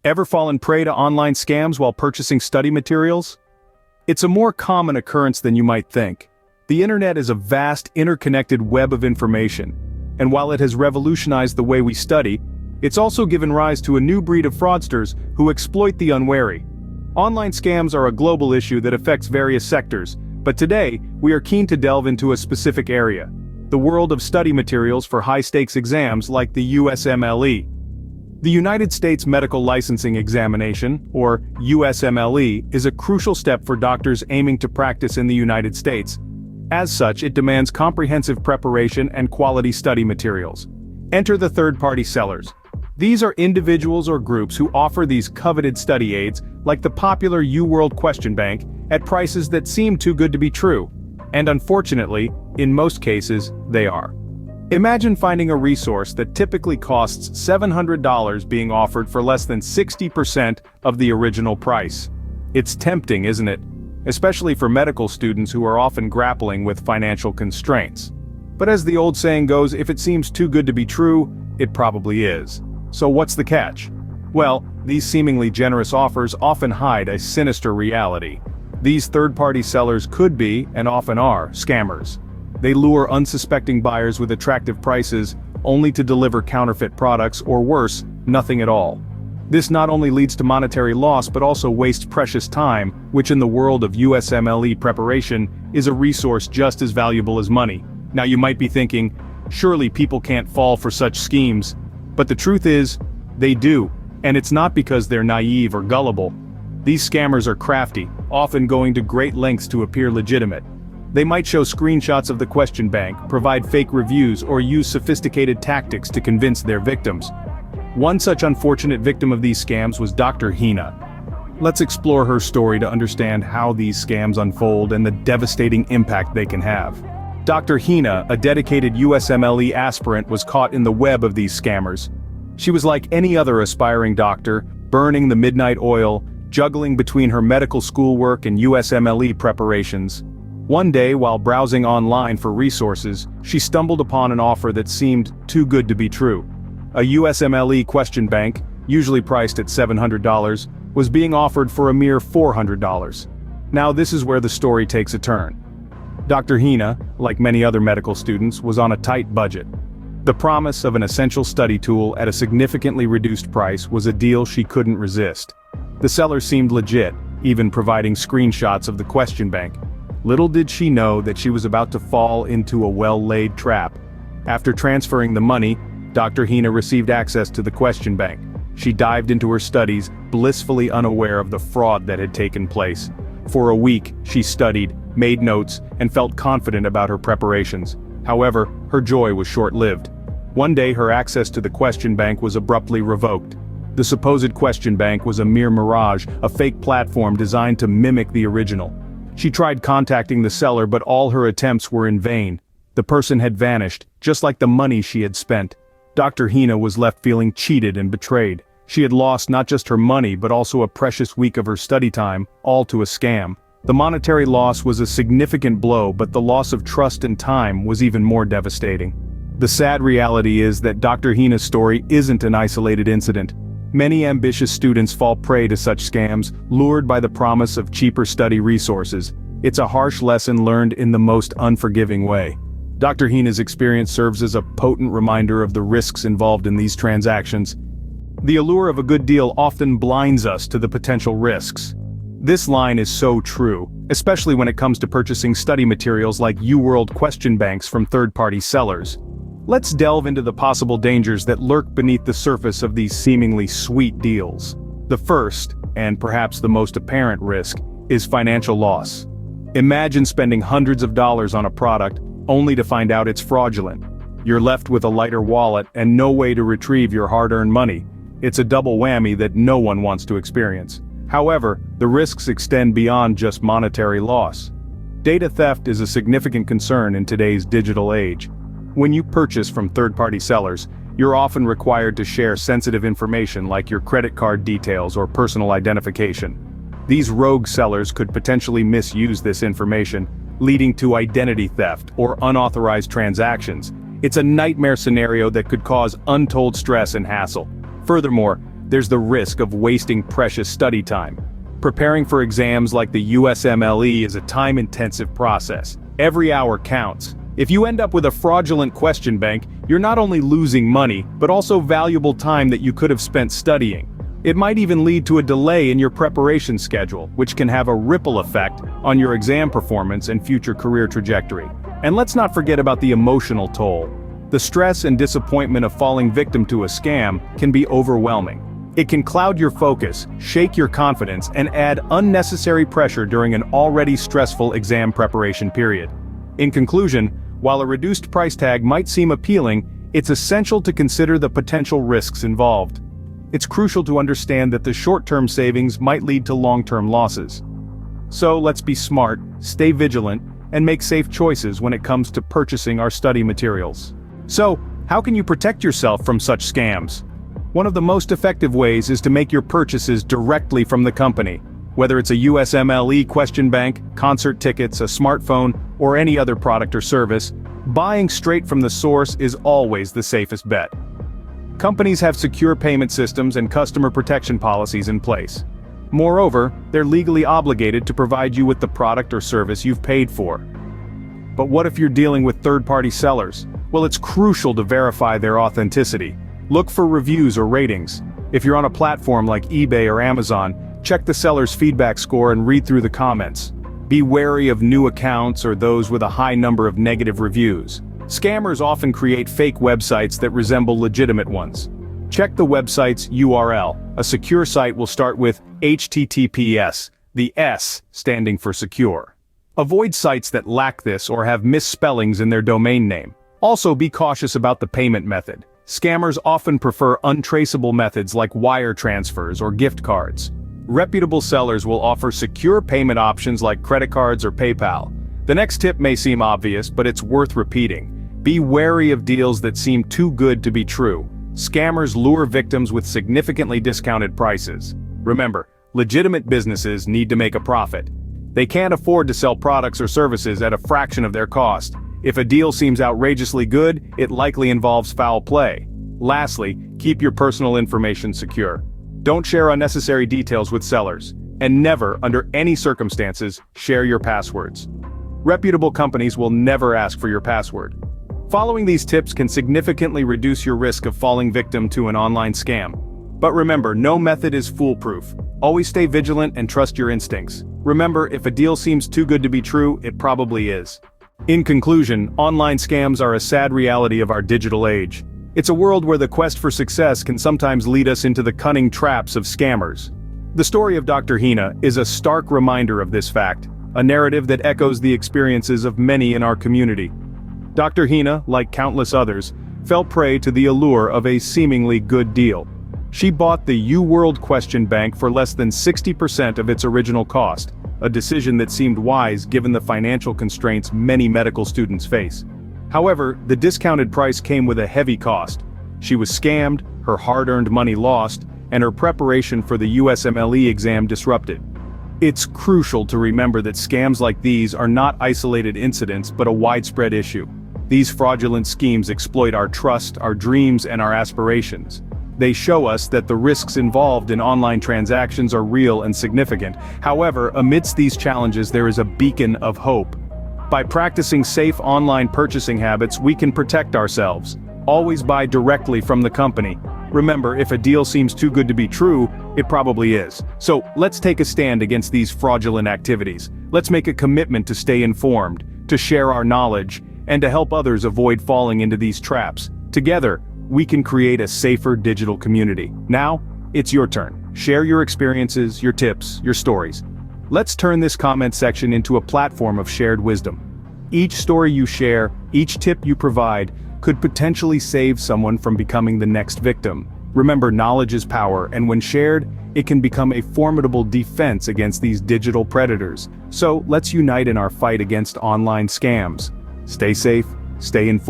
Ever fallen prey to online scams while purchasing study materials? It's a more common occurrence than you might think. The internet is a vast, interconnected web of information, and while it has revolutionized the way we study, it's also given rise to a new breed of fraudsters who exploit the unwary. Online scams are a global issue that affects various sectors, but today, we are keen to delve into a specific area: the world of study materials for high-stakes exams like the USMLE. The United States Medical Licensing Examination, or USMLE, is a crucial step for doctors aiming to practice in the United States. As such, it demands comprehensive preparation and quality study materials. Enter the third-party sellers. These are individuals or groups who offer these coveted study aids, like the popular UWorld Question Bank, at prices that seem too good to be true. And unfortunately, in most cases, they are. Imagine finding a resource that typically costs $700 being offered for less than 60% of the original price. It's tempting, isn't it? Especially for medical students who are often grappling with financial constraints. But as the old saying goes, if it seems too good to be true, it probably is. So what's the catch? Well, these seemingly generous offers often hide a sinister reality. These third-party sellers could be, and often are, scammers. They lure unsuspecting buyers with attractive prices, only to deliver counterfeit products, or worse, nothing at all. This not only leads to monetary loss but also wastes precious time, which in the world of USMLE preparation, is a resource just as valuable as money. Now you might be thinking, surely people can't fall for such schemes. But the truth is, they do, and it's not because they're naive or gullible. These scammers are crafty, often going to great lengths to appear legitimate. They might show screenshots of the question bank, provide fake reviews, or use sophisticated tactics to convince their victims. One such unfortunate victim of these scams was Dr. Hina. Let's explore her story to understand how these scams unfold and the devastating impact they can have. Dr. Hina, a dedicated USMLE aspirant, was caught in the web of these scammers. She was like any other aspiring doctor, burning the midnight oil, juggling between her medical schoolwork and USMLE preparations. One day, while browsing online for resources, she stumbled upon an offer that seemed too good to be true. A USMLE question bank, usually priced at $700, was being offered for a mere $400. Now this is where the story takes a turn. Dr. Hina, like many other medical students, was on a tight budget. The promise of an essential study tool at a significantly reduced price was a deal she couldn't resist. The seller seemed legit, even providing screenshots of the question bank. Little did she know that she was about to fall into a well-laid trap. After transferring the money, Dr. Hina received access to the question bank. She dived into her studies, blissfully unaware of the fraud that had taken place. For a week, she studied, made notes, and felt confident about her preparations. However, her joy was short-lived. One day her access to the question bank was abruptly revoked. The supposed question bank was a mere mirage, a fake platform designed to mimic the original. She tried contacting the seller, but all her attempts were in vain. The person had vanished, just like the money she had spent. Dr. Hina was left feeling cheated and betrayed. She had lost not just her money but also a precious week of her study time, all to a scam. The monetary loss was a significant blow, but the loss of trust and time was even more devastating. The sad reality is that Dr. Hina's story isn't an isolated incident. Many ambitious students fall prey to such scams, lured by the promise of cheaper study resources. It's a harsh lesson learned in the most unforgiving way. Dr. Hina's experience serves as a potent reminder of the risks involved in these transactions. The allure of a good deal often blinds us to the potential risks. This line is so true, especially when it comes to purchasing study materials like UWorld question banks from third-party sellers. Let's delve into the possible dangers that lurk beneath the surface of these seemingly sweet deals. The first, and perhaps the most apparent risk, is financial loss. Imagine spending hundreds of dollars on a product, only to find out it's fraudulent. You're left with a lighter wallet and no way to retrieve your hard-earned money. It's a double whammy that no one wants to experience. However, the risks extend beyond just monetary loss. Data theft is a significant concern in today's digital age. When you purchase from third-party sellers, you're often required to share sensitive information like your credit card details or personal identification. These rogue sellers could potentially misuse this information, leading to identity theft or unauthorized transactions. It's a nightmare scenario that could cause untold stress and hassle. Furthermore, there's the risk of wasting precious study time. Preparing for exams like the USMLE is a time-intensive process. Every hour counts. If you end up with a fraudulent question bank, you're not only losing money, but also valuable time that you could have spent studying. It might even lead to a delay in your preparation schedule, which can have a ripple effect on your exam performance and future career trajectory. And let's not forget about the emotional toll. The stress and disappointment of falling victim to a scam can be overwhelming. It can cloud your focus, shake your confidence, and add unnecessary pressure during an already stressful exam preparation period. In conclusion, while a reduced price tag might seem appealing, it's essential to consider the potential risks involved. It's crucial to understand that the short-term savings might lead to long-term losses. So let's be smart, stay vigilant, and make safe choices when it comes to purchasing our study materials. So, how can you protect yourself from such scams? One of the most effective ways is to make your purchases directly from the company. Whether it's a USMLE question bank, concert tickets, a smartphone, or any other product or service, buying straight from the source is always the safest bet. Companies have secure payment systems and customer protection policies in place. Moreover, they're legally obligated to provide you with the product or service you've paid for. But what if you're dealing with third-party sellers? Well, it's crucial to verify their authenticity. Look for reviews or ratings. If you're on a platform like eBay or Amazon, check the seller's feedback score and read through the comments. Be wary of new accounts or those with a high number of negative reviews. Scammers often create fake websites that resemble legitimate ones. Check the website's URL. A secure site will start with HTTPS, the S standing for secure. Avoid sites that lack this or have misspellings in their domain name. Also, be cautious about the payment method. Scammers often prefer untraceable methods like wire transfers or gift cards. Reputable sellers will offer secure payment options like credit cards or PayPal. The next tip may seem obvious, but it's worth repeating. Be wary of deals that seem too good to be true. Scammers lure victims with significantly discounted prices. Remember, legitimate businesses need to make a profit. They can't afford to sell products or services at a fraction of their cost. If a deal seems outrageously good, it likely involves foul play. Lastly, keep your personal information secure. Don't share unnecessary details with sellers, and never, under any circumstances, share your passwords. Reputable companies will never ask for your password. Following these tips can significantly reduce your risk of falling victim to an online scam. But remember, no method is foolproof. Always stay vigilant and trust your instincts. Remember, if a deal seems too good to be true, it probably is. In conclusion, online scams are a sad reality of our digital age. It's a world where the quest for success can sometimes lead us into the cunning traps of scammers. The story of Dr. Hina is a stark reminder of this fact, a narrative that echoes the experiences of many in our community. Dr. Hina, like countless others, fell prey to the allure of a seemingly good deal. She bought the UWorld question bank for less than 60% of its original cost, a decision that seemed wise given the financial constraints many medical students face. However, the discounted price came with a heavy cost. She was scammed, her hard-earned money lost, and her preparation for the USMLE exam disrupted. It's crucial to remember that scams like these are not isolated incidents but a widespread issue. These fraudulent schemes exploit our trust, our dreams, and our aspirations. They show us that the risks involved in online transactions are real and significant. However, amidst these challenges there is a beacon of hope. By practicing safe online purchasing habits, we can protect ourselves. Always buy directly from the company. Remember, if a deal seems too good to be true, it probably is. So, let's take a stand against these fraudulent activities. Let's make a commitment to stay informed, to share our knowledge, and to help others avoid falling into these traps. Together, we can create a safer digital community. Now, it's your turn. Share your experiences, your tips, your stories. Let's turn this comment section into a platform of shared wisdom. Each story you share, each tip you provide, could potentially save someone from becoming the next victim. Remember, knowledge is power, and when shared, it can become a formidable defense against these digital predators. So, let's unite in our fight against online scams. Stay safe, stay informed.